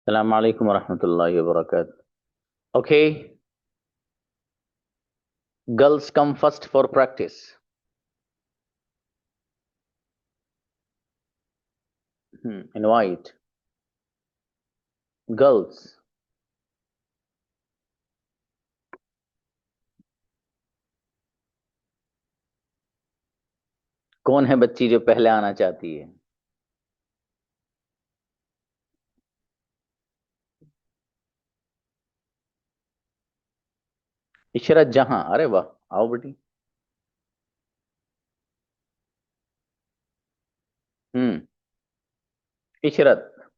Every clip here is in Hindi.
Assalamu alaikum warahmatullahi wabarakatuh. Okay, girls come first for practice. Invite girls. कौन है बच्ची जो पहले आना चाहती है? इशरत जहां, अरे वाह, आओ बेटी। हम्म इशरत।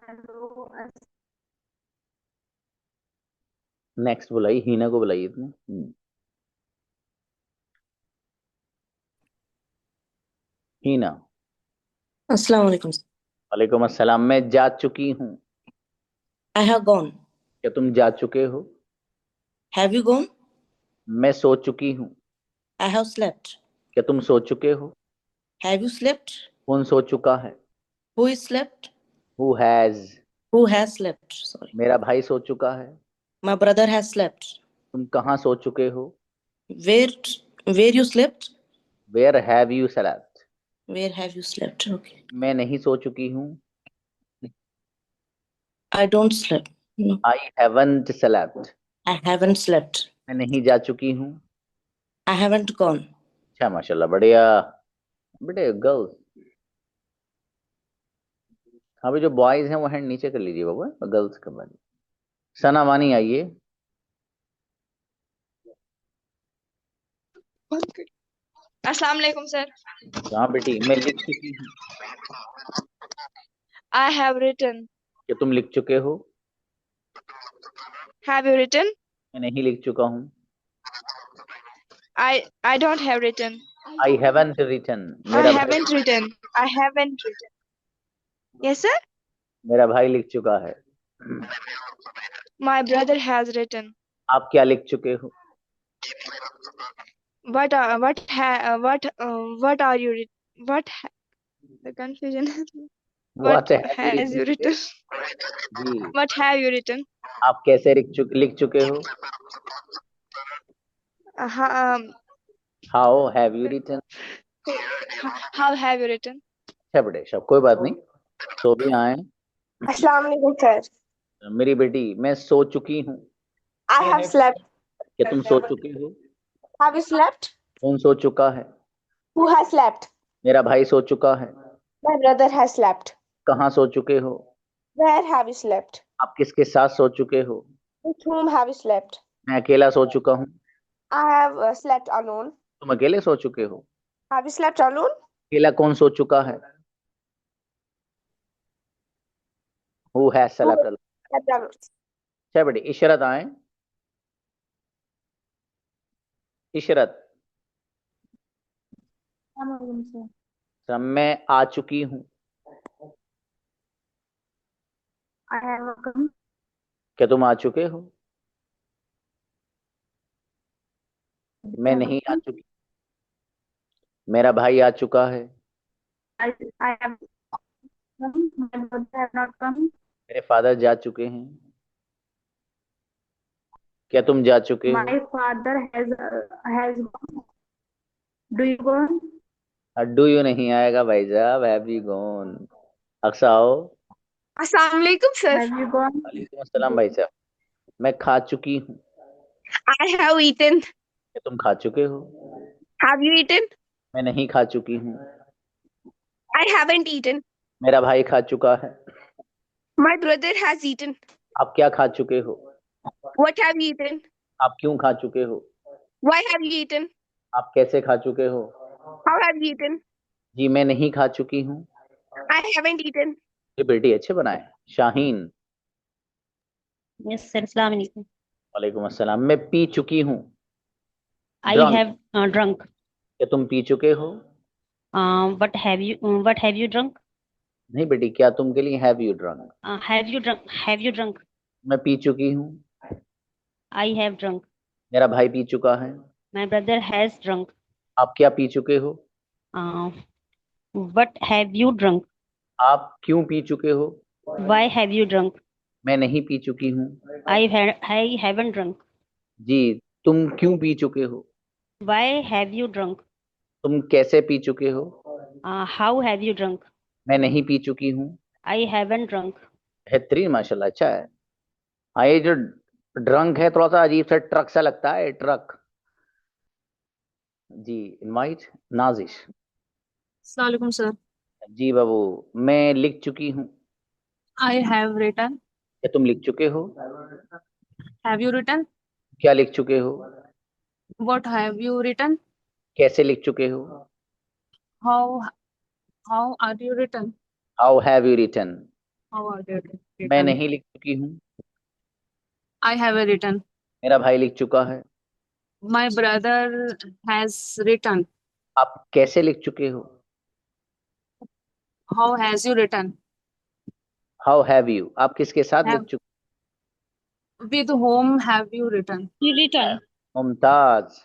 हेलो। नेक्स्ट बुलाई, हीना को बुलाइए तुमने। हीना। अस्सलाम वालेकुम। वालेकुम अस्सलाम। मैं जा चुकी हूँ। I have gone. क्या तुम जा चुके हो? Have you gone? मैं सो चुकी हूँ। I have slept. क्या तुम सो चुके हो? Have you slept? कौन सो चुका है? Who is slept? Who has? Who has slept? Sorry. मेरा भाई सो चुका है। My brother has slept. तुम कहाँ सो चुके हो? Where where you slept? Where have you slept? Where have you slept? Okay. मैं नहीं सो चुकी हूँ। I don't sleep. No. I haven't slept. I haven't slept. मैं नहीं जा चुकी हूँ। I haven't gone. अच्छा, माशाल्लाह, बढ़िया। बेटे गर्ल्स। हाँ भाई, जो बॉयज हैं वो हैंड नीचे कर लीजिए बाबा, गर्ल्स का बारी। सना मानी आइए। अस्सलाम वालेकुम सर। हाँ बेटी, मैं लिख चुकी हूँ। I have written. क्या तुम लिख चुके हो? Have you written? मैं नहीं लिख चुका हूँ। I don't have written. I haven't written. I मेरा भाई haven't written. I haven't written. Yes sir. मेरा भाई लिख चुका है। My brother has written. आप क्या लिख चुके हो? What are you the confusion is what What have you has written you today? written? Ji. What have you written? आप कैसे लिख चुके हो? Uh, How have you written? how have you written? अच्छा बेटे, सब कोई बात नहीं, तो भी आए। अस्सलाम वालेकुम सर। मेरी बेटी, मैं सो चुकी हूँ। I have slept. क्या तुम सो चुके हो? Have you slept? कौन सो चुका है? Who has slept? मेरा भाई सो चुका है। My brother has slept. कहाँ सो चुके हो? Where have you slept? आप किसके साथ सो चुके हो? With whom have you slept? मैं अकेला सो चुका हूँ। I have slept alone. तुम अकेले सो चुके हो? Have you slept alone? अकेला कौन सो चुका है? Who has Who slept has alone? slept alone? अच्छा बेटी, इशरत आए। इशरत। सब मैं आ चुकी हूँ। I have come. क्या तुम आ चुके हो? मैं नहीं आ चुकी। मेरा भाई आ चुका है। I have come. My brother has not come. मेरे फादर जा चुके हैं। क्या तुम जा चुके हो? My father has gone. Do you go? Do you नहीं आएगा भाई साहब, हैव यू गॉन। अक्सा आओ। अस्सलाम वालेकुम sir. Have you gone? वालेकुम अस्सलाम भाई साहब। मैं खा चुकी हूँ। I have eaten. क्या तुम खा चुके हो? Have you eaten? मैं नहीं खा चुकी हूँ। I haven't eaten. मेरा भाई खा चुका है। My brother has eaten. आप क्या खा चुके हो? What have you eaten? आप क्यों खा चुके हो? Why have you eaten? आप कैसे खा चुके हो? How have you eaten? जी, मैं नहीं खा चुकी हूँ। I haven't eaten. ये बेटी अच्छे बनाए। Shaheen. Yes, sir. Assalamu alaikum. वालेकुम अस्सलाम। मैं पी चुकी हूँ। I Drunk। have drunk. क्या तुम पी चुके हो? What have you drunk? नहीं बेटी, क्या तुम के लिए have you drunk? Have you drunk? Have you drunk? मैं पी चुकी हूँ। I have drunk. मेरा भाई पी चुका है। My brother has drunk. आप क्या पी चुके हो? Uh, What have you drunk? आप क्यों पी चुके हो? Why have you drunk? मैं नहीं पी चुकी हूँ। I haven't drunk. जी, तुम क्यों पी चुके हो? Why have you drunk? तुम कैसे पी चुके हो? How have you drunk? मैं नहीं पी चुकी हूँ। I haven't drunk. बेहतरीन, माशाल्लाह, अच्छा है। हाँ, ये जो ड्रंक है थोड़ा सा अजीब सा ट्रक सा लगता है, ट्रक। जी, इनवाइट नाजिश। Assalamualaikum, sir. जी बाबू, मैं लिख चुकी हूँ। I have written. क्या तुम लिख चुके हो? Have you written? क्या लिख चुके हो? What have you written? कैसे लिख चुके हो? How how are you written? How have you written? How are you मैं written? नहीं लिख चुकी हूँ। I have written. मेरा भाई लिख चुका है। My brother has written. आप कैसे लिख चुके हो? How has you written? How have you, आप किसके साथ लिख Have चुके with whom have you written? You written. हो? मुमताज।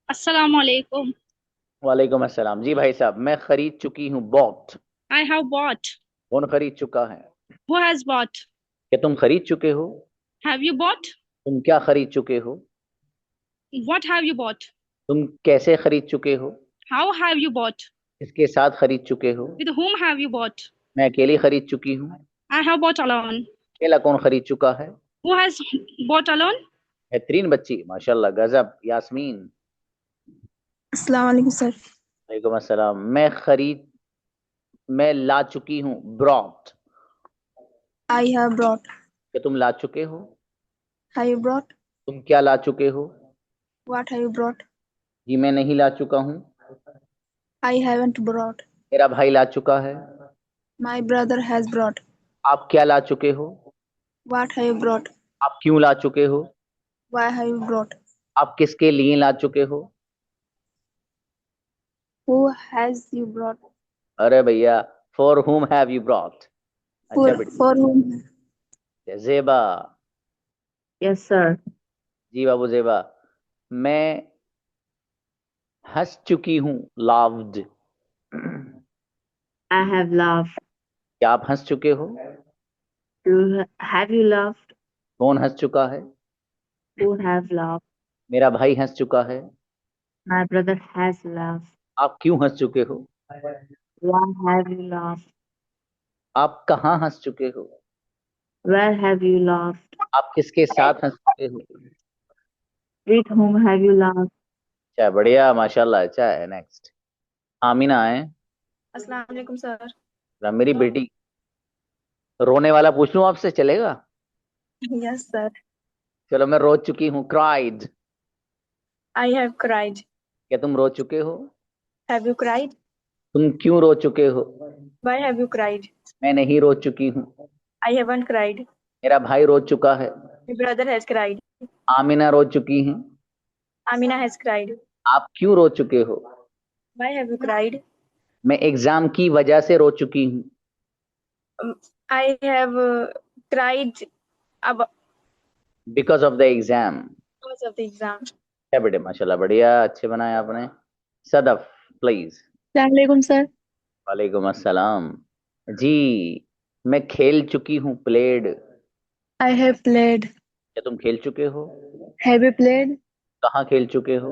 Assalamualaikum. वालेकुम अस्सलाम। जी भाई साहब, मैं खरीद चुकी हूँ। बॉट। I have bought. कौन खरीद चुका है? Who has bought? क्या तुम खरीद चुके हो? Have you bought? तुम क्या खरीद चुके हो? What have you bought? तुम कैसे खरीद चुके हो? How have you bought? किसके साथ खरीद चुके हो? With whom have you bought? मैं अकेली खरीद चुकी हूँ। I have bought alone. अकेला कौन खरीद चुका है? Who has bought alone? बेहतरीन बच्ची, माशाल्लाह, गजब। यास्मीन। अस्सलाम वालेकुम सर। वालेकुम अस्सलाम। मैं ला चुकी हूँ। ब्रॉट। I have brought. क्या तुम ला चुके हो? Have you brought? तुम क्या ला चुके हो? What have you brought? जी, मैं नहीं ला चुका हूँ। I haven't brought. मेरा भाई ला चुका है। My brother has brought. आप क्या ला चुके हो? What have you brought? आप क्यों ला चुके हो? Why have you brought? आप किसके लिए ला चुके हो? Who has you brought? अरे भैया, for whom have you brought? अच्छा बेटी। फॉर हुम? जेबा। Yes, sir. जी बाबू जेबा, मैं हंस चुकी हूँ। लाव्ड। I have laughed. क्या आप हंस चुके हो? Have you laughed? कौन हंस चुका है? Who have laughed? मेरा भाई हंस चुका है। My brother has laughed. आप क्यों हंस चुके हो? Why have you laughed? आप कहाँ हंस चुके हो? Where have you laughed? आप किसके साथ हंस चुके हो? With whom have you laughed? अच्छा, बढ़िया, माशाल्लाह, अच्छा है। नेक्स्ट आमीना है। अस्सलाम वालेकुम, sir. मेरी बेटी। रोने वाला पूछ लूं आपसे, चलेगा? Yes, sir. चलो, मैं रो चुकी हूँ। क्राइड। I have cried. क्या तुम रो चुके हो? Have you cried? तुम क्यों रो चुके हो? Why have you cried? मैं नहीं रो चुकी हूँ। I haven't cried. मेरा भाई रो चुका है। My brother has cried. Amina रो चुकी है। Amina has cried. आप क्यों रो चुके हो? Why have you cried? मैं एग्जाम की वजह से रो चुकी हूँ। I have cried about because of the exam. because of the exam. क्या बेटे, माशाल्लाह, बढ़िया, अच्छे बनाए आपने। सदफ, प्लीज। अस्सलाम वालेकुम सर। वालेकुम अस्सलाम। जी, मैं खेल चुकी हूँ। प्लेड। I have played. क्या तुम खेल चुके हो? Have you played? कहाँ खेल चुके हो?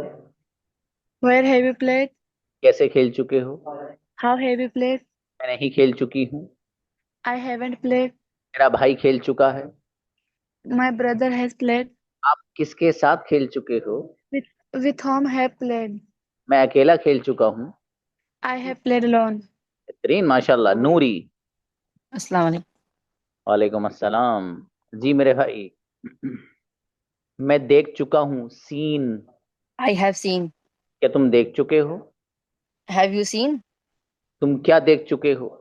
Where have you played? कैसे खेल चुके हो? How have you played? मैं नहीं खेल चुकी हूँ। I haven't played. मेरा भाई खेल चुका है। My brother has played. आप किसके साथ खेल चुके हो? With whom have played? मैं अकेला खेल चुका हूँ। I have played alone. बेहतरीन, माशाल्लाह। नूरी। अस्सलाम वालेकुम. वालेकुम अस्सलाम। जी मेरे भाई, मैं देख चुका हूँ। सीन। I have seen. क्या तुम देख चुके हो? Have you seen? तुम क्या देख चुके हो?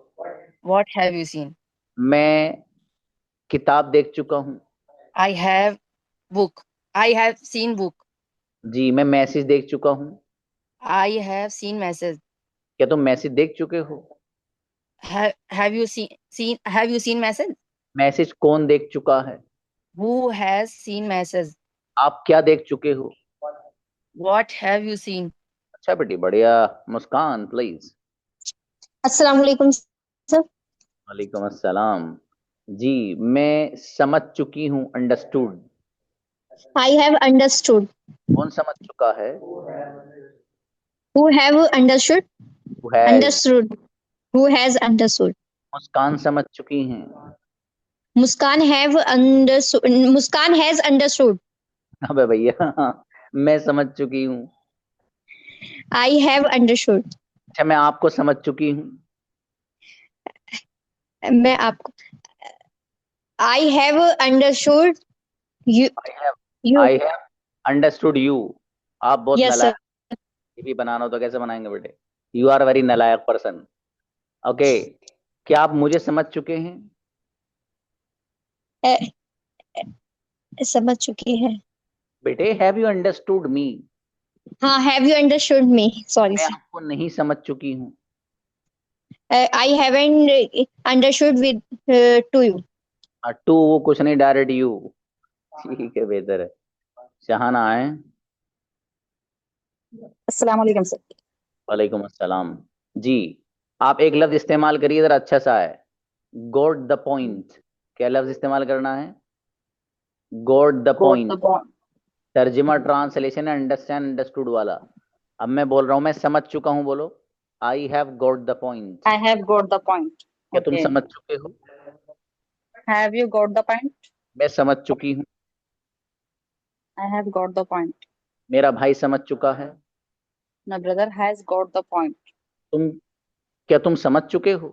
What have you seen? मैं किताब देख चुका हूँ। I have book. I have seen book. जी, मैं मैसेज देख चुका हूँ। I have seen message. क्या तुम मैसेज देख चुके हो? Have you seen have you seen message? Message कौन देख चुका है? Who has seen message? आप क्या देख चुके हो? What have you seen? अच्छा बेटी, बढ़िया। मुस्कान, प्लीज। अस्सलाम वालेकुम सर। वालेकुम अस्सलाम। जी, मैं समझ चुकी हूँ, अंडरस्टूड। I have understood. कौन समझ चुका है? Who have understood? Who has? Understood. Who has understood? मुस्कान समझ चुकी हैं। Muskan have understood. Muskan has understood. अबे भैया, मैं समझ चुकी हूँ। I have understood. अच्छा, मैं आपको समझ चुकी हूँ। मैं आपको I have understood you. I have You. I have understood you. आप बहुत Yes sir. नालायक। ये भी बनाना हो तो कैसे बनाएंगे बेटे? यू आर वेरी नालायक पर्सन। ओके, क्या आप मुझे समझ चुके हैं? Eh, समझ चुकी है। बेटे, हैव यू अंडरस्टूड मी? हाँ, have you understood me? Sorry मैं sir. आपको नहीं समझ चुकी हूँ। I haven't understood with to you. टू वो कुछ नहीं, डायरेक्ट यू। ठीक है, बेहतर है। शहाना आए। अस्सलाम वालेकुम सर। वालेकुम अस्सलाम। जी, आप एक लफ्ज इस्तेमाल करिए, जरा अच्छा सा है। गोट द पॉइंट। क्या लफ्ज इस्तेमाल करना है? गोट द पॉइंट। तर्जुमा ट्रांसलेशन है अंडरस्टैंड अंडरस्टूड वाला। अब मैं बोल रहा हूं, मैं समझ चुका हूं, बोलो। I have got the point. I have got the point. क्या तुम Okay. समझ चुके हो? Have you got the point? मैं समझ चुकी हूँ। I have got the point. मेरा भाई समझ चुका है। My brother has got the point. तुम क्या तुम समझ चुके हो?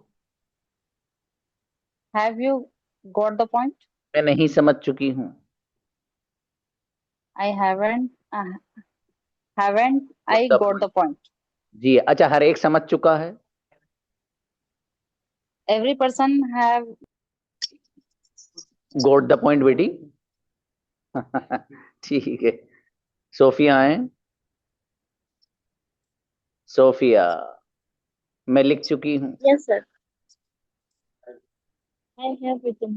Have you got the point? मैं नहीं समझ चुकी हूँ। I haven't I Got the got the point. जी, अच्छा, हर एक समझ चुका है। Every person have goat the point बेटी। ठीक है। सोफिया आए। सोफिया, मैं लिख चुकी हूँ। yes sir. I have written.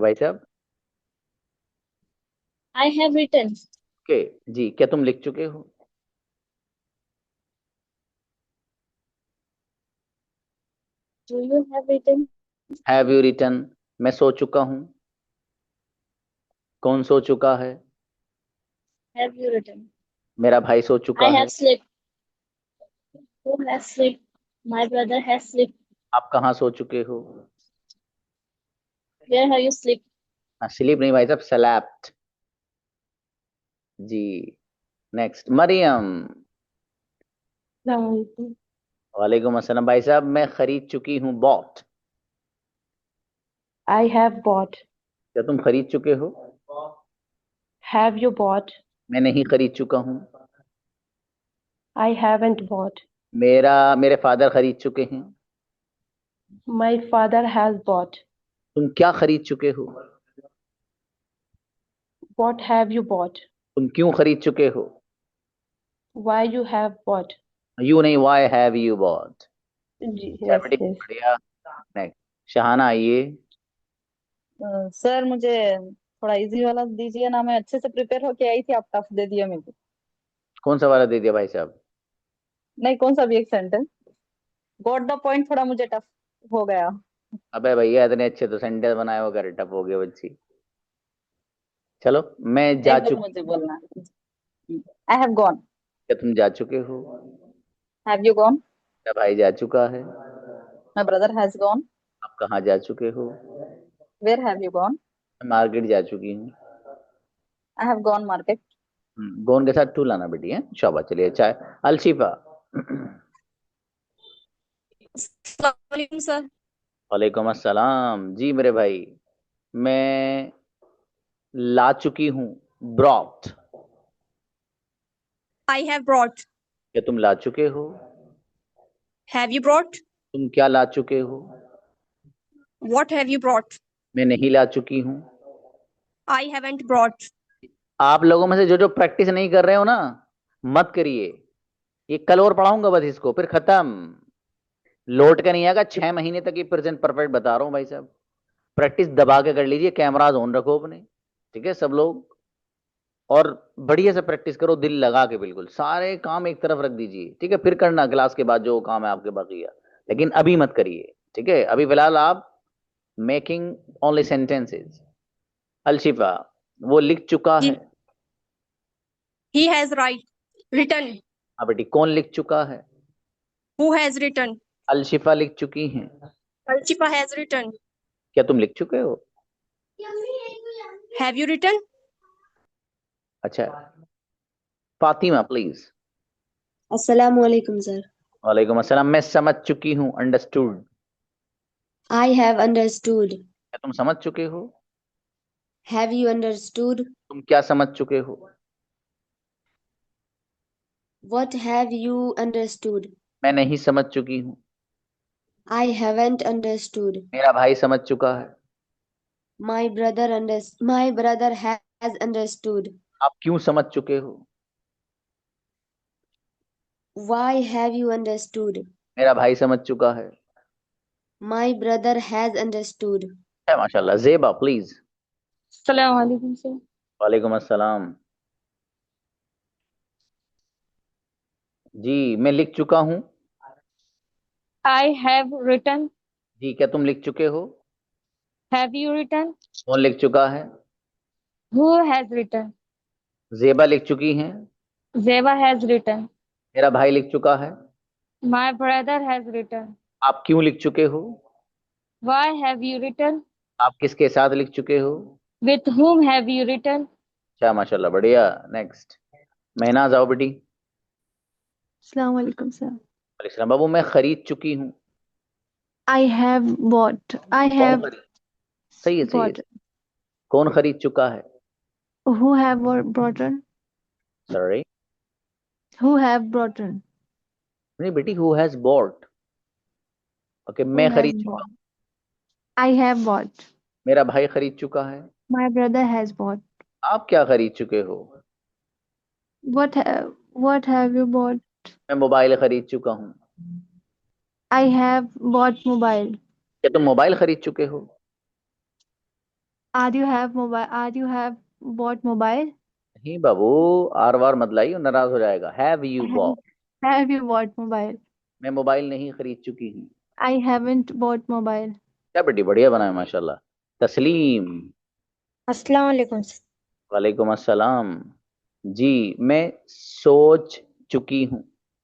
भाई साहब। I have written. ओके जी, क्या तुम लिख चुके हो? Do you have written? Have you written? मैं सो चुका हूँ। कौन सो चुका है? Have you written? मेरा भाई सो चुका I है। have slept. Who has slept? My brother has slept. आप कहाँ सो चुके हो? Where have you slept? Sleep नहीं भाई साहब, स्लैप्ट। जी, नेक्स्ट मरियम। वालेकुम अस्सलाम। भाई साहब, मैं खरीद चुकी हूँ, बॉट। I have bought. क्या तुम खरीद चुके हो? Have you bought? मैं नहीं खरीद चुका हूँ। I haven't bought. मेरे फादर खरीद चुके हैं। My father has bought. तुम क्या खरीद चुके हो? What have you bought? तुम क्यों खरीद चुके हो? Why you have bought? You नहीं, why have you bought? Yes, बेटी, yes. बढ़िया। नेक्स्ट शहाना आइए। सर मुझे थोड़ा इजी वाला दीजिए ना, मैं अच्छे से प्रिपेयर होके आई थी, आप टफ दे दिया मेरे को। कौन सा वाला दे दिया भाई साहब? नहीं, कौन सा भी एक सेंटेंस। गॉट द पॉइंट थोड़ा मुझे टफ हो गया। अबे भैया, इतने अच्छे तो सेंटेंस बनाए हो, कर टप हो गए बच्ची। चलो, मैं जा एक बार चुकी। मुझे बोलना है। I have gone. क्या तुम जा चुके हो? Have you gone? मेरा भाई जा चुका है। My brother has gone. आप कहाँ जा चुके हो? Where have you gone? मैं मार्केट जा चुकी हूँ। I have gone market. Gone के साथ टू लाना बेटी है। शाबाश, चलिए। चाय अलशिफा। सर। वालेकुम अस्सलाम। जी मेरे भाई, मैं ला चुकी हूँ, ब्रॉट। I have brought. क्या तुम ला चुके हो? Have you brought? तुम क्या ला चुके हो? What have you brought? मैं नहीं ला चुकी हूँ। I haven't brought. आप लोगों में से जो जो प्रैक्टिस नहीं कर रहे हो ना, मत करिए। ये कल और पढ़ाऊंगा बस इसको, फिर खत्म। लौट के नहीं आएगा 6 महीने तक। ये प्रेजेंट परफेक्ट बता रहा हूँ भाई साहब। प्रैक्टिस दबा के कर लीजिए, कैमराज ऑन रखो अपने, ठीक है सब लोग। और बढ़िया से प्रैक्टिस करो, दिल लगा के, बिल्कुल सारे काम एक तरफ रख दीजिए, ठीक है। फिर करना क्लास के बाद जो काम है आपके बाकी है। लेकिन अभी मत करिए, ठीक है? अभी फिलहाल आप मेकिंग ओनली सेंटेंसेस। अलशिफा, वो लिख चुका है। He has written. हाँ बेटी, कौन लिख चुका है? Who has written? अलशिफा लिख चुकी हैं। Alchipa has written. क्या तुम लिख चुके हो? Have you written? अच्छा, फातिमा प्लीज। अस्सलाम वालेकुम सर। वालेकुम अस्सलाम। मैं समझ चुकी हूँ, अंडरस्टूड। I have understood. क्या तुम समझ चुके हो? Have you understood? तुम क्या समझ चुके हो? What have you understood? मैं नहीं समझ चुकी हूँ। I haven't understood. मेरा भाई समझ चुका है। My brother has understood. आप क्यों समझ चुके हो? Why have you understood? मेरा भाई समझ चुका है। My brother has understood. है, माशाल्लाह। जेबा प्लीज। अस्सलाम वालेकुम सर। वालेकुम अस्सलाम। जी, मैं लिख चुका हूँ। I have written. जी, क्या तुम लिख चुके हो? Have you written? कौन लिख चुका है? Who has written? जेबा लिख चुकी हैं। Zeba has written. मेरा भाई लिख चुका है। My brother has written. आप क्यों लिख चुके हो? Why have you written? आप किसके साथ लिख चुके हो? With whom have you written? अच्छा, माशाल्लाह, बढ़िया। नेक्स्ट, महनाज आओ बेटी। अस्सलाम वालेकुम सर। वालेकुम सलाम। बाबू, मैं खरीद चुकी हूँ। I have bought. I कौन have खरीद? सही है, सही है। bought. कौन खरीद चुका है? Who have brought? Sorry, Who have brought? नहीं बेटी, who has bot. Okay, Who मैं has खरीद चुका bought? हूँ। I have bought. मेरा भाई खरीद चुका है। My brother has bought. आप क्या खरीद चुके हो? What have you bought? मैं मोबाइल खरीद चुका हूँ। I have bought mobile. क्या तुम मोबाइल खरीद चुके हो? Are you have bought mobile? नहीं बाबू, आर वार मत लाइए, नाराज हो जाएगा। Have you bot? Have you bought mobile? मैं मोबाइल नहीं खरीद चुकी हूँ। I haven't bought mobile. क्या बेटी, बढ़िया बना है माशाल्लाह। तस्लीम। अस्सलाम वालेकुम। वालेकुम अस्सलाम। जी, मैं सोच चुकी हूँ।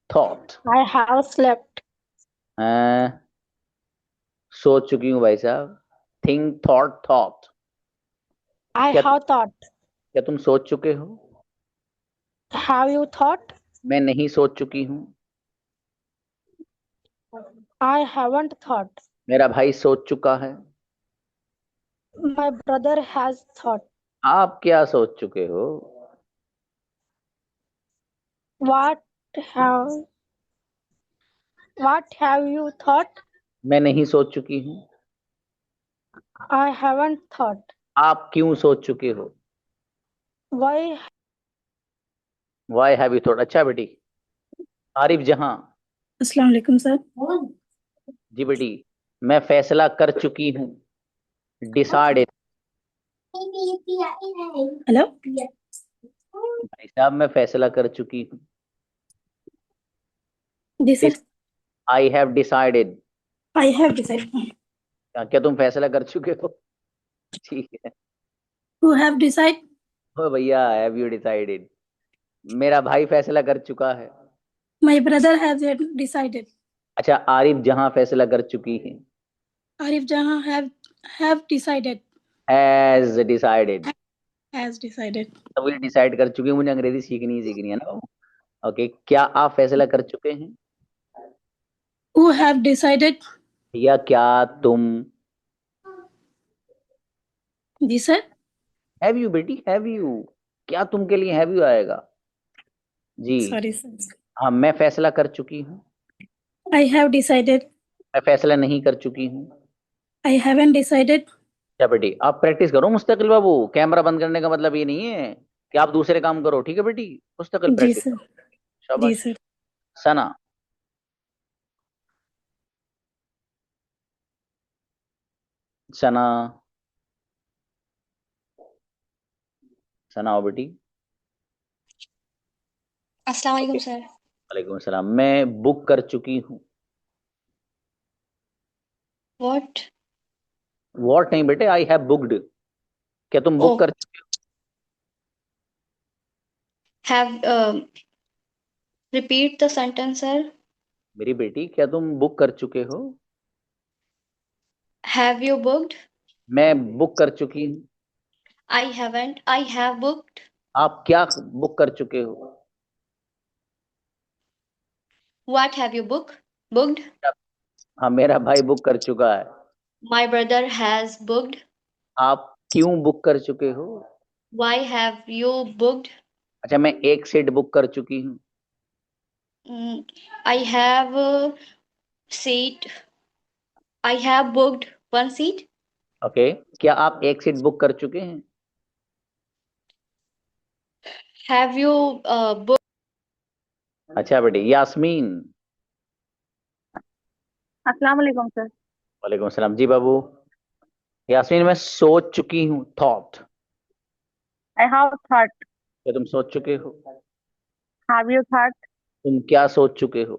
थॉट। I have slept. सोच चुकी हूँ भाई साहब। Think, thought, thought. I क्या have thought. क्या तुम सोच चुके हो? Have you thought? मैं नहीं सोच चुकी हूँ। I haven't thought. मेरा भाई सोच चुका है। My brother has thought. आप क्या सोच चुके हो? What have you thought? मैं नहीं सोच चुकी हूँ। I haven't thought. आप क्यों सोच चुके हो? Why Y have you thought? अच्छा बेटी। आरिफ जहां। अस्सलाम वालेकुम सर। जी बेटी, मैं फैसला कर चुकी हूँ। डिसाइडेड। हेलो। भाई साहब, मैं फैसला कर चुकी हूँ। जी sir. I have decided. I have decided. क्या तुम फैसला कर चुके हो? ठीक है। Who have decide? ओ भैया, हैव यू डिसाइडेड? मेरा भाई फैसला कर चुका है। My brother has decided. अच्छा, आरिफ जहां फैसला कर चुकी है। आरिफ जहां have decided. Has decided. Has decided. तो ये डिसाइड कर चुकी है। मुझे अंग्रेजी सीखनी है ना। ओके, क्या आप फैसला कर चुके हैं? Who have decided? या क्या तुम? जी सर। हैव यू बेटी, हैव यू। क्या तुम के लिए हैव यू आएगा? जी सॉरी सर। हाँ, मैं फैसला कर चुकी हूँ। I have decided. मैं फैसला नहीं कर चुकी हूँ। I haven't decided. क्या बेटी, आप प्रैक्टिस करो मुस्तकिल बाबू। कैमरा बंद करने का मतलब ये नहीं है कि आप दूसरे काम करो, ठीक है बेटी? मुस्तकिल जी प्रैक्टिस सर। करो। जी शाबाश। सर। सना। सना। सना आओ बेटी। अस्सलाम वालेकुम सर। वालेकुम सलाम। मैं बुक कर चुकी हूँ। What? वॉट नहीं बेटे, आई हैव बुक्ड। क्या तुम बुक Oh, कर चुके हो? have repeat the sentence, sir. मेरी बेटी, क्या तुम बुक कर चुके हो? Have you booked? मैं बुक कर चुकी हूँ। I haven't. I have booked. आप क्या बुक कर चुके हो? What have you booked? हाँ, मेरा भाई बुक कर चुका है। My brother has booked. आप क्यों बुक कर चुके हो? Why have you booked? अच्छा, मैं एक सीट बुक कर चुकी हूँ। I have seat. I have booked one seat. Okay, क्या आप एक सीट बुक कर चुके हैं? Have you booked? अच्छा बेटे, यास्मीन। अस्सलाम वालेकुम सर। वालेकुम सलाम। जी बाबू। यास्मीन, मैं सोच चुकी हूँ, थॉट। I have thought. क्या तुम सोच चुके हो? Have you thought? तुम क्या सोच चुके हो?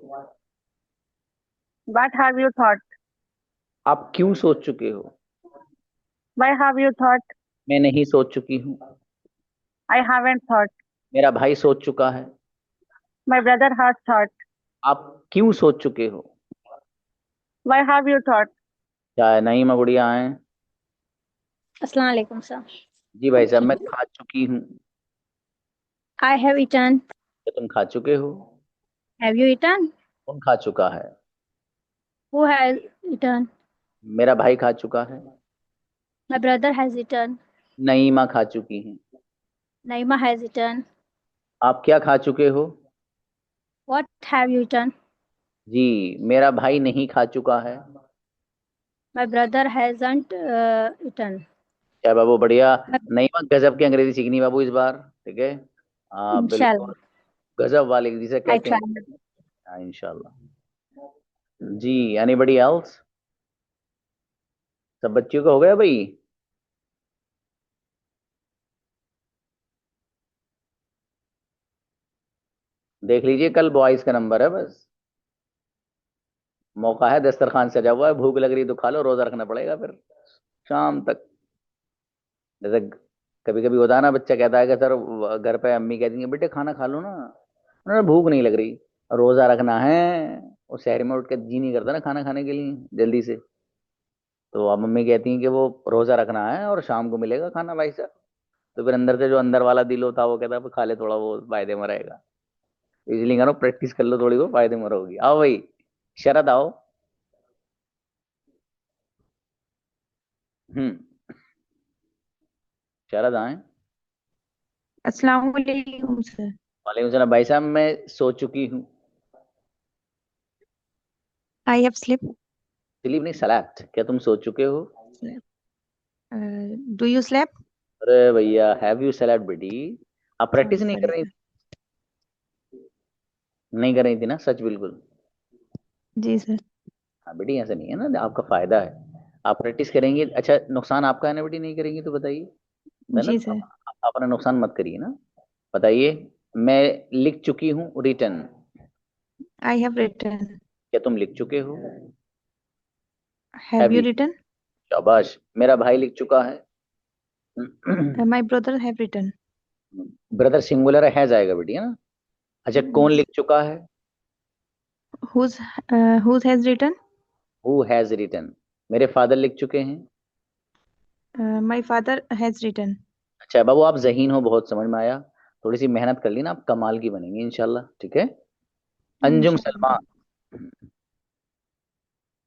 What have you thought? आप क्यों सोच चुके हो? Why have you thought? मैं नहीं सोच चुकी हूँ। I haven't thought. मेरा भाई सोच चुका है। My brother has thought. आप क्यों सोच चुके हो? Why have you thought? क्या नहीं मैं गुड़िया आए? अस्सलाम वालेकुम सर। जी भाई साहब, मैं खा चुकी हूँ। I have eaten. क्या तुम खा चुके हो? Have you eaten? कौन खा चुका है? Who has eaten? मेरा भाई खा चुका है। My brother has eaten. नईमा खा चुकी है। Naima has eaten. आप क्या खा चुके हो? What have you eaten? जी, मेरा भाई नहीं खा चुका है। My brother hasn't eaten. क्या बाबू, बढ़िया। नईमा, गजब की अंग्रेजी सीखनी बाबू इस बार, ठीक है? हाँ बिल्कुल, Inshallah. गजब वाली जिसे I कहते try. हैं। हाँ, इंशाल्लाह। जी, एनीबडी एल्स? सब बच्चियों का हो गया भाई? देख लीजिए, कल बॉयज का नंबर है, बस मौका है। दस्तरखान सजा हुआ है, भूख लग रही तो खा लो, रोजा रखना पड़ेगा फिर शाम तक। जैसे कभी कभी होता है ना, बच्चा कहता है कि सर घर पे अम्मी कहती है बेटे खाना खा लो ना, उन्हें भूख नहीं लग रही, रोजा रखना है। वो शहर में उठ के जी नहीं करता ना खाना खाने के लिए जल्दी से, तो अब मम्मी कहती हैं कि वो रोजा रखना है और शाम को मिलेगा खाना भाई साहब। तो फिर अंदर से जो अंदर वाला दिल होता है वो कहता है खा ले थोड़ा, वो फायदे में रहेगा। इसलिए करो, प्रैक्टिस कर लो थोड़ी, वो फायदे में रहोगी। आओ भाई, शरद आओ। हम्म, शरद आए। अस्सलाम वालेकुम सर। वालेकुम सलाम। भाई साहब, मैं सो चुकी हूँ। I have sleep. स्लीप नहीं, सलैप्ट। क्या तुम सो चुके हो? Do you slept? अरे भैया, हैव यू सलैप्ट बेटी? आप प्रैक्टिस सॉरी नहीं कर सॉरी रही सर। नहीं कर रही थी ना, सच बिल्कुल? जी सर। हाँ बेटी, ऐसा नहीं है ना, आपका फायदा है। आप प्रैक्टिस करेंगे। अच्छा, नुकसान आपका है ना बेटी, नहीं करेंगी तो बताइए। है ना, जी सर। अपना नुकसान मत करिए ना। बताइए। मैं लिख चुकी हूँ, रिटर्न। I have written. क्या तुम लिख चुके हो? Have have you you. Written? शाबाश। मेरा भाई लिख चुका है। My brother have written. Brother singular है जाएगा बेटी, है ना? अच्छा, कौन लिख चुका है? Whose has written? Who has written? मेरे फादर लिख चुके हैं। My father has written. अच्छा बाबू, आप ज़हीन हो, बहुत समझ में आया। थोड़ी सी मेहनत कर ली ना, आप कमाल की बनेंगे इंशाल्लाह, ठीक है? अंजुम सलमा।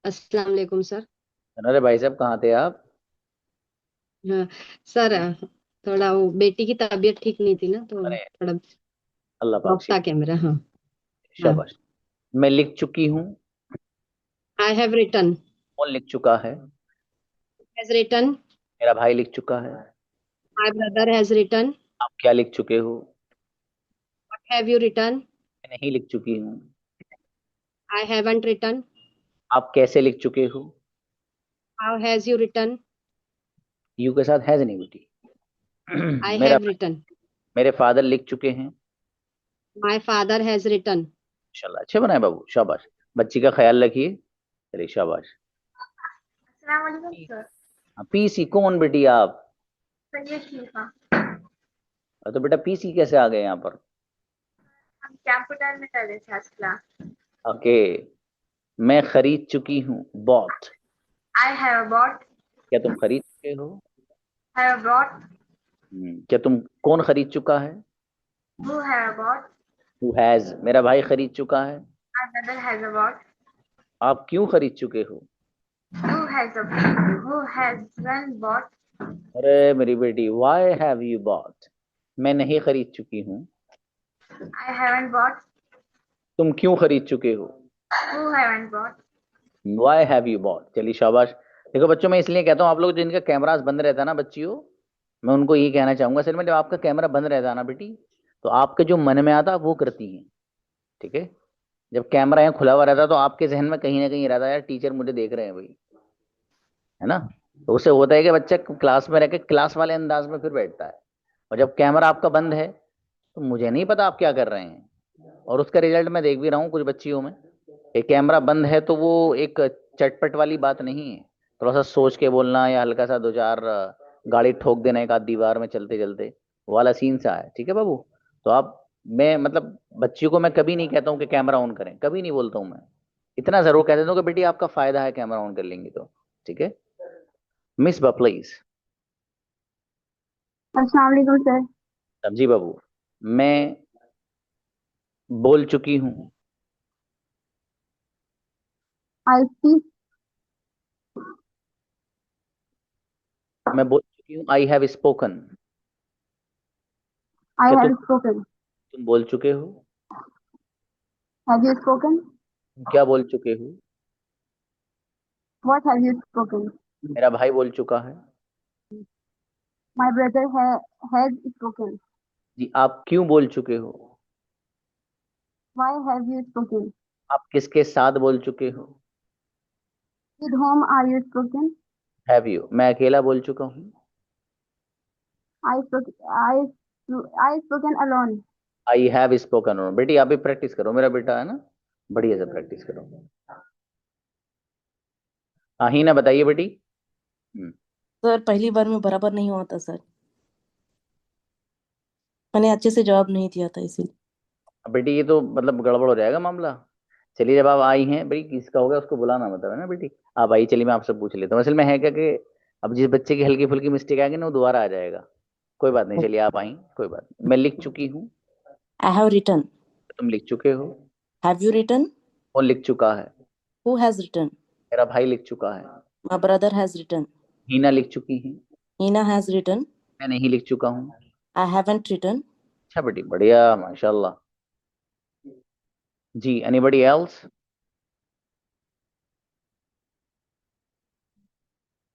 अस्सलाम वालेकुम सर। अरे भाई साहब, कहाँ थे आप? हाँ, सर थोड़ा वो बेटी की तबीयत ठीक नहीं थी ना, तो अरे थोड़ा अल्लाह पाक ऑफ था कैमरा। हाँ हाँ। शाबाश। मैं लिख चुकी हूँ। I have written. कौन लिख चुका है? Has written. मेरा भाई लिख चुका है। My brother has written. आप क्या लिख चुके हो? What have you written? मैं नहीं लिख चुकी हूँ। I haven't written. आप कैसे लिख चुके हो? How has you written? You के साथ हैज नहीं बेटी। आई मेरा हैव रिटन। मेरे फादर लिख चुके हैं। My father has written. इंशाल्लाह अच्छे बनाए बाबू, शाबाश। बच्ची का ख्याल रखिए। चलिए शाबाश। पीसी कौन बेटी आप? हम तो बेटा पीसी कैसे आ गए यहाँ पर? कंप्यूटर में कर रहे थे आज क्लास। ओके, मैं खरीद चुकी हूँ, बॉट। I have bought. क्या तुम खरीद चुके हो? Have bought. क्या तुम, कौन खरीद चुका है? Who have bought. Who has, मेरा भाई खरीद चुका है। My brother has a bought. आप क्यों खरीद चुके हो? Who has one bought. अरे मेरी बेटी, वाई हैव यू बॉट? मैं नहीं खरीद चुकी हूँ। I haven't bought. तुम क्यों खरीद चुके हो? Who haven't bought. Why have you bought? चलिए शाबाश। देखो बच्चों, मैं इसलिए कहता हूँ आप लोग जिनका कैमरास बंद रहता है ना बच्चियों, मैं उनको ये कहना चाहूंगा, असल में जब आपका कैमरा बंद रहता है ना बेटी, तो आपके जो मन में आता है वो करती हैं, ठीक है। जब कैमरा यहाँ खुला हुआ रहता है तो आपके जहन में कहीं ना कहीं रहता है यार टीचर मुझे देख रहे हैं भाई, है ना। तो उससे होता है कि बच्चा क्लास में रह के क्लास वाले अंदाज में फिर बैठता है, और जब कैमरा आपका बंद है तो मुझे नहीं पता आप क्या कर रहे हैं। और उसका रिजल्ट मैं देख भी रहा हूँ कुछ बच्चियों में, एक कैमरा बंद है तो वो एक चटपट वाली बात नहीं है, थोड़ा सा सोच के बोलना या हल्का सा दो चार गाड़ी ठोक देना एक आध दीवार में चलते चलते, वो वाला सीन सा है, ठीक है बाबू। तो आप, मैं मतलब बच्चियों को मैं कभी नहीं कहता हूँ कि कैमरा ऑन करें, कभी नहीं बोलता हूँ मैं। इतना जरूर कह देता हूँ कि बेटी आपका फायदा है कैमरा ऑन कर लेंगी तो, ठीक है। मिस बा प्लीज। अस्सलाम वालेकुम सर। सब्जी बाबू, मैं बोल चुकी हूँ। I speak. मैं बोल चुकी हूँ, आई हैव स्पोकन। आई क्या हैव स्पोकन। तुम बोल चुके हो? Have you spoken. तुम क्या बोल चुके हो? What have you spoken. मेरा भाई बोल चुका है। My brother has spoken. जी, आप क्यों बोल चुके हो? Why have you spoken. आप किसके साथ बोल चुके हो? With whom are you spoken. Have you, मैं अकेला बोल चुका हूँ। I I spoken alone. I have spoken. बेटी आप भी प्रैक्टिस करो, मेरा बेटा है ना, बढ़िया से प्रैक्टिस करो। हाँ ही ना, बताइए बेटी। सर पहली बार में बराबर नहीं हुआ था सर, मैंने अच्छे से जवाब नहीं दिया था इसीलिए। बेटी ये तो मतलब गड़बड़ हो जाएगा मामला। चलिए, जब आप आई हैं बेटी, किसका होगा उसको बुलाना मतलब, है ना बेटी। आप आई, चलिए मैं आपसे पूछ लेता हूँ। असल में है क्या कि अब जिस बच्चे की हल्की फुल्की मिस्टेक आएगी ना वो दोबारा आ जाएगा, कोई बात नहीं। चलिए आप आई, कोई बात नहीं। मैं लिख चुकी हूँ। I have written. तुम लिख चुके हो। Have you written. कौन लिख चुका है? Who has written. मेरा भाई लिख चुका है। My brother has written. Heena लिख चुकी है। Heena has written. मैं नहीं लिख चुका हूँ। I haven't written. अच्छा बेटी, बढ़िया, माशाल्लाह। जी, एनीबडी एल्स?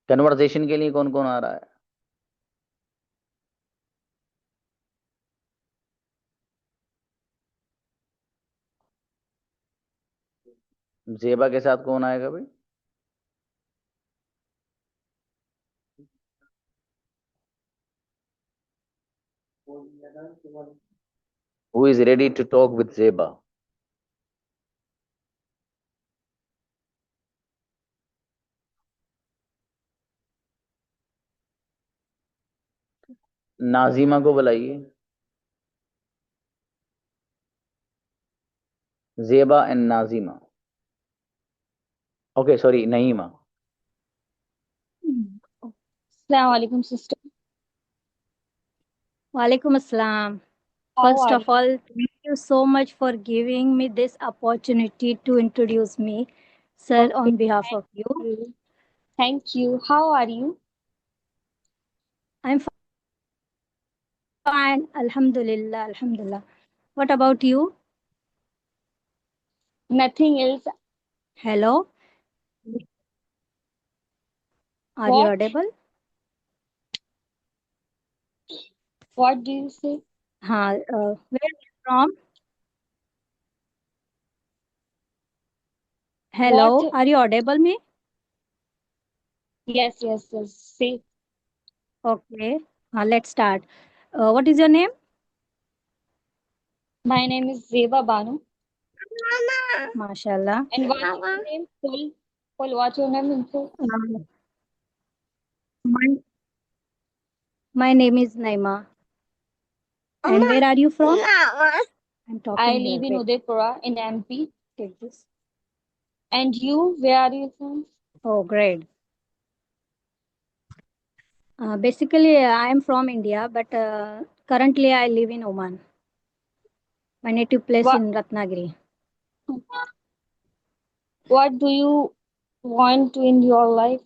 कन्वर्सेशन के लिए कौन कौन आ रहा है? जेबा के साथ कौन आएगा भाई? Who is ready to talk with Zeba? Nazima को बुलाइए। जेबा and Nazima. Okay sorry, Naima. Assalamu alaikum, sister. Walaikum assalam. How First are of all, thank you so much for giving me this opportunity to introduce me, sir, okay? on behalf of you. You. Thank you. How are you? I'm fine. Alhamdulillah. Alhamdulillah. What about you? Nothing else. Hello. Are you What? audible? What do you say? Where are you from? Hello. What? Are you audible me? Yes, yes, yes. Say. Okay. Let's start. What is your name? My name is Zeba Banu. MashaAllah. And what's your name? Full. What's your name in full? My name is Naima. And where are you from? I'm talking I here. live in Wait. Udaipura in MP. Take this. And you, where are you from? Oh, great. Basically, I am from India, but currently I live in Oman. My native place What in Ratnagiri. What do you want to in your life?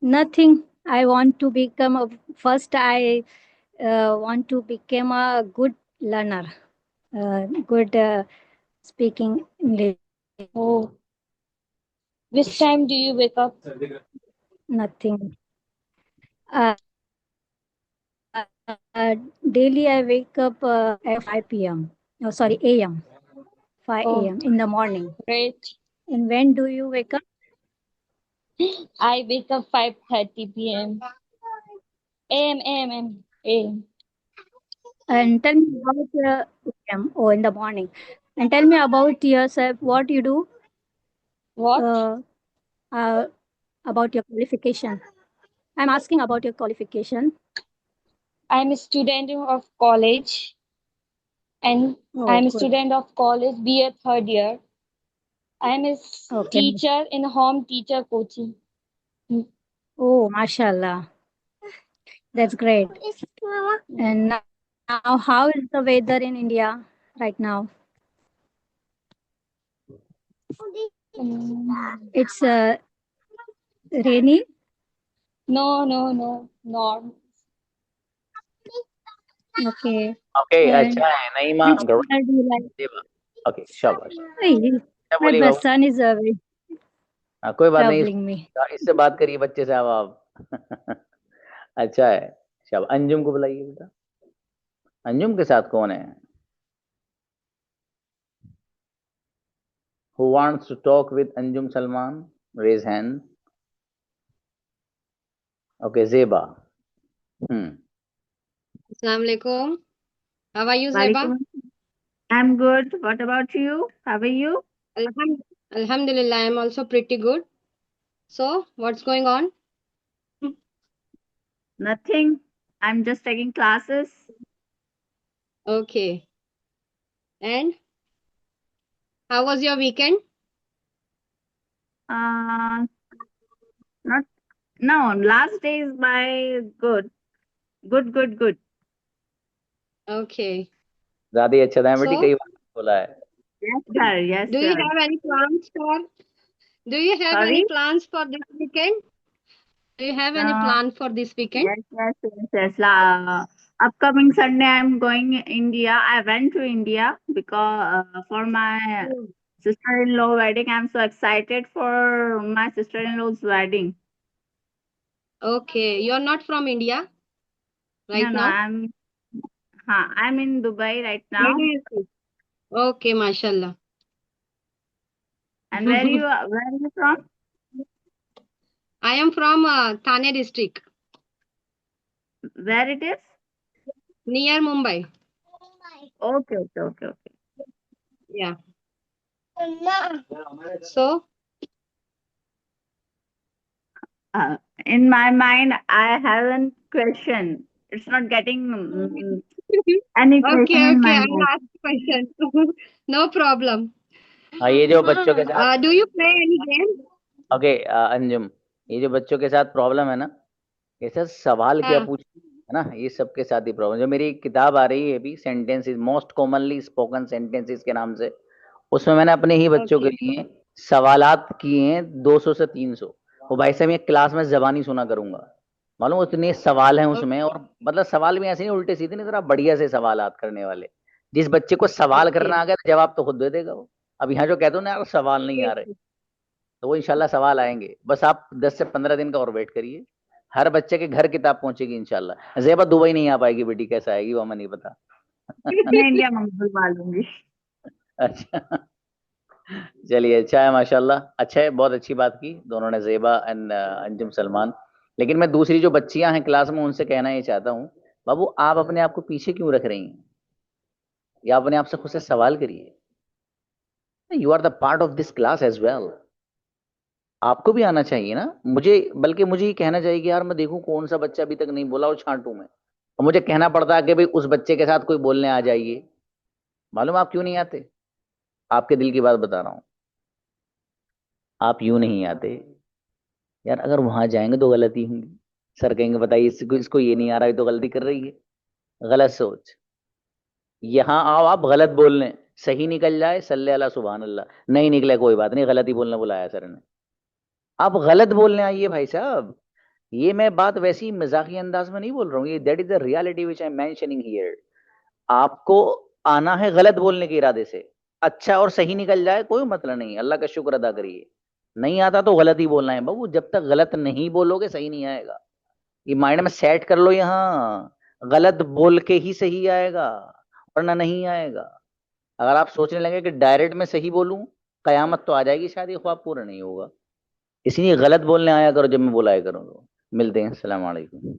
Nothing. I want to become a first. I want to become a good learner, good speaking English. Oh, which time do you wake up? Nothing. Uh, Daily I wake up at 5 p.m. Oh, sorry, a.m. 5 Oh, a.m. in the morning. great. And when do you wake up? I wake up 5:30 p.m. AM. And tell me about a.m. Oh, in the morning. And tell me about yourself. What you do? What? About your qualification. I'm asking about your qualification. I'm a student of college, and Oh, I'm a good. student of college, BA third year. I'm a Okay. teacher in home teacher coaching. Oh, mashallah. That's great. And now, how is the weather in India right now? It's rainy. No, not. Okay. Okay And अच्छा है नईमा which color do you like? Okay शाबाश Hey, क्या my बोली बाबू son is हाँ, कोई बात नहीं troubling me. इससे बात करिए बच्चे से अब आप अच्छा है शाबाश अंजुम को बुलाइए बेटा अंजुम के साथ कौन है Who wants to talk with Anjum Salman? Raise hand. Okay, Zeba. Assalamu alaikum. How are you, Zeba? I'm good. What about you? How are you? Alhamdulillah, I'm also pretty good. So, what's going on? Nothing. I'm just taking classes. Okay. And how was your weekend? Not no. Last day is my good. Good. Okay. ज़्यादा ही अच्छा था बेटी So, कई बार बोला है Yes, sir. Yes, do you sir. have any plans for? Do you have Sorry? any plans for this weekend? Do you have any plan for this weekend? Yes. Upcoming Sunday, I'm going India. I went to India because for my sister-in-law wedding. I'm so excited for my sister-in-law's wedding. Okay. You're not from India right No, now? I'm in Dubai right now. Okay, mashallah. And where are you from? I am from Thane district, Where it is? near Mumbai. Okay. Yeah. So, In my mind, I haven't question. It's not getting any question in my I'll mind. ask question. No problem. हाँ ये जो बच्चों के साथ Do you play any game? Okay Anjum ये जो बच्चों के साथ प्रॉब्लम है ना ये सर सवाल क्या हाँ. पूछ है ना ये सबके साथ ही प्रॉब्लम जो मेरी किताब आ रही है अभी sentences most commonly spoken sentences के नाम से उसमें मैंने अपने ही बच्चों के लिए सवालात किए हैं 200 से 300 वो भाई साहब ये क्लास में जबानी सुना करूंगा मालूम उतने सवाल हैं उसमें और मतलब सवाल भी ऐसे नहीं उल्टे सीधे नहीं जरा बढ़िया से सवालात करने वाले जिस बच्चे को सवाल करना आ गया तो जवाब तो खुद दे देगा वो अब यहाँ जो कहते हो ना यार सवाल नहीं आ रहे तो वो इंशाल्लाह सवाल आएंगे बस आप 10 से 15 दिन का और वेट करिए हर बच्चे के घर किताब पहुंचेगी इंशाल्लाह जेबा दुबई नहीं आ पाएगी बेटी कैसा आएगी वो हमें नहीं पता मैं इंडिया में बुलवा लूंगी अच्छा चलिए अच्छा है माशाल्लाह अच्छा है बहुत अच्छी बात की दोनों ने जेबा एंड अंजुम सलमान लेकिन मैं दूसरी जो बच्चियां हैं क्लास में उनसे कहना ये चाहता हूँ बाबू आप अपने आप को पीछे क्यों रख रही हैं या अपने आप से खुद से सवाल करिए you are the part of this class as well आपको भी आना चाहिए ना। मुझे बल्कि मुझे ही कहना चाहिए कि यार मैं देखूं कौन सा बच्चा अभी तक नहीं बोला और छांटू मैं, और मुझे कहना पड़ता है कि भाई उस बच्चे के साथ कोई बोलने आ जाइए। मालूम आप क्यों नहीं आते? आपके दिल की बात बता रहा हूं, आप यूं नहीं आते यार, अगर वहां जाएंगे तो गलती होंगी। सर कहेंगे बताइए इसको इसको ये नहीं आ रहा है तो गलती कर रही है। गलत सोच। यहाँ आओ आप गलत बोलने, सही निकल जाए सल्ले अला सुभान अल्लाह, नहीं निकले कोई बात नहीं, गलत ही बोलने बुलाया सर ने। आप गलत बोलने आइए भाई साहब। ये मैं बात वैसे ही मजाकी अंदाज में नहीं बोल रहा हूँ, ये that is the reality which I am mentioning here. आपको आना है गलत बोलने के इरादे से, अच्छा और सही निकल जाए कोई मतलब नहीं, अल्लाह का शुक्र अदा करिए। नहीं आता तो गलत ही बोलना है बाबू, जब तक गलत नहीं बोलोगे सही नहीं आएगा। ये माइंड में सेट कर लो, यहाँ गलत बोल के ही सही आएगा वरना नहीं आएगा। अगर आप सोचने लगे कि डायरेक्ट में सही बोलूं, कयामत तो आ जाएगी, शायद ये ख्वाब पूरा नहीं होगा। इसलिए गलत बोलने आया करो जब मैं बुलाया करूँ तो। मिलते हैं, अस्सलाम वालेकुम।